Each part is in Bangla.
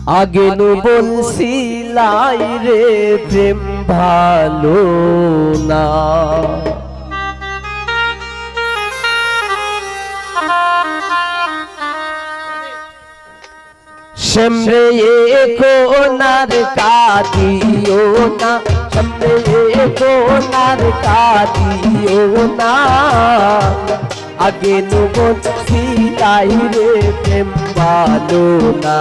আগে নু বলছিলাই রে প্রেম ভালো না, সামনে কোনার কাঁদিও না, সামনে কোনার কাঁদিও না। আগে নু বলছিলাই রে প্রেম ভালো না,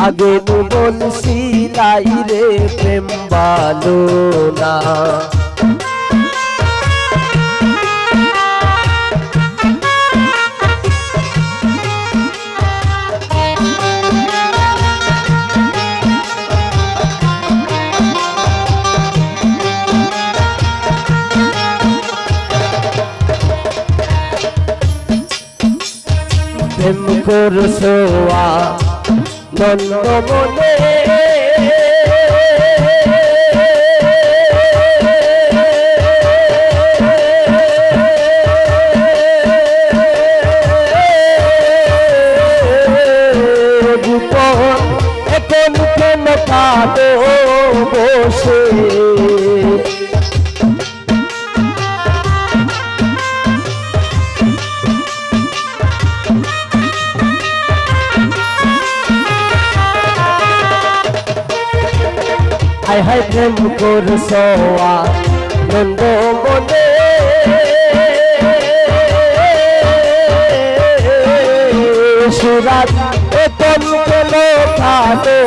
আগে নু বলছিলাই রে প্রেম ভালো না। প্রেম করছো নন্দ মনে, গোপন এখন কেন কাঁদো বসে, হায় হায় প্রেম করছো নন্দ মনে, সুরাত এখন কেন কাঁদো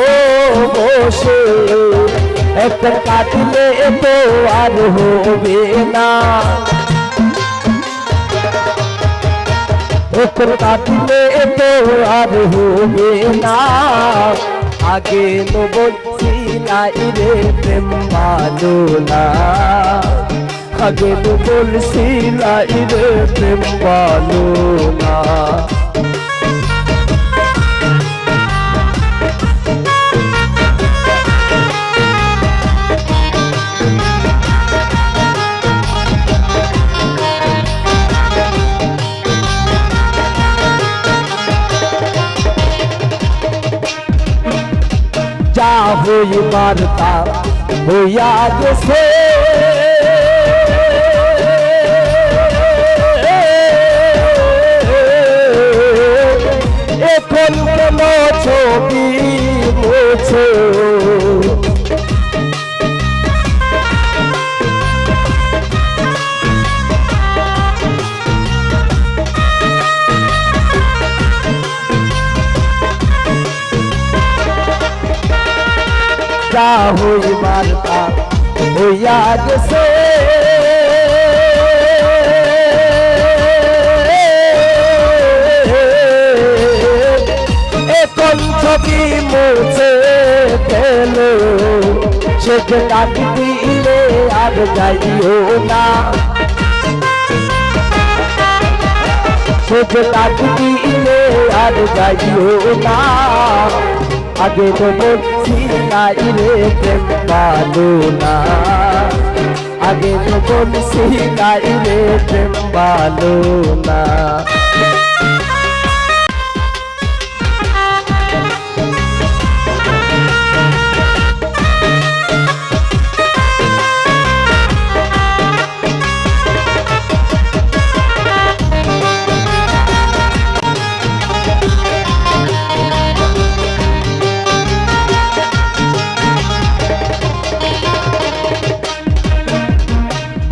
বসে, একটা কাঁদলে তো আর হবে না, একটা কাঁদলে তো আর হবে না। আগে নো বলছিলাই রে প্রেম ভালো না, আগে নো বলছিলাই রে প্রেম ভালো না। যা হইবার তা হইয়া গেছে, এখন কেন ছবি মুছে, যা হইবার তা হইয়া গেছে, এখন ছবি মুছে গেল, সে ডাক দিলে আর যাইও না, সে ডাক দিলে আর যাইও না। আগে তো বলছিলাই রে প্রেম ভালো না, আগে তো বলছিলাই রে প্রেম ভালো না।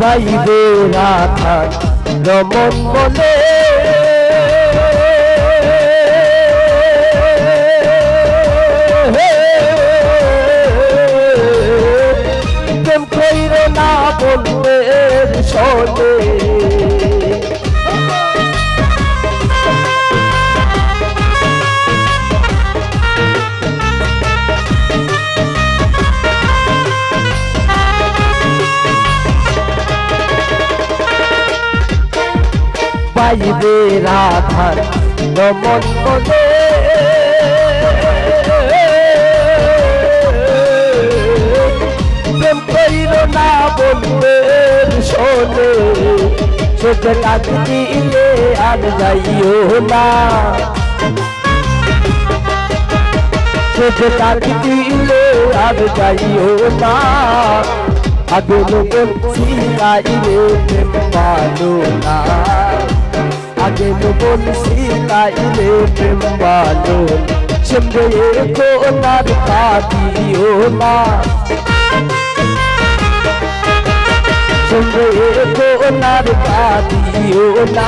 বাইরে রাখা রমন বলে, প্রেম কইরে না বলবে শোনে, বাইরে রাধার রমন বলে, প্রেম কইর না বলবে শোনে, ছোট ডাক দিলে আর যাইও না, तुझे डाक दिले अब जाइयो ना आगे लोगों सिलाई रे प्रेम पालो ना आगे लोगों सिलाई रे प्रेम पालो चंद्रे को नार का दियो ना चंद्रे को नार का दियो ना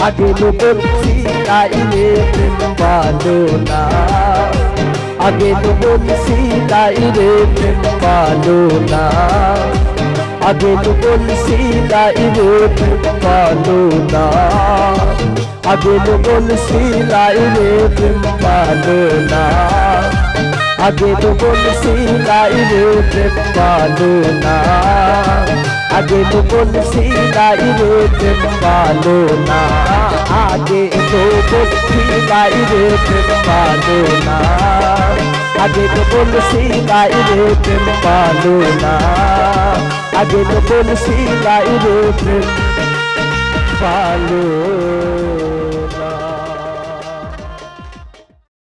आगे लोगों सिलाई रे प्रेम पालो ना आगे लोगों सिलाई रे प्रेम पालो ना आगे लोगों सिलाई रे प्रेम पालो ना आगे लोगों सिलाई रे प्रेम पालो ना आगे लोगों सिलाई रे प्रेम पालो ना आगे लोगों सिलाई रे प्रेम पालो ना आगे लोगों सिलाई रे प्रेम पालो ना आगे लोगों सिलाई रे प्रेम पालो ना आगे लोगों सिलाई रे प्रेम पालो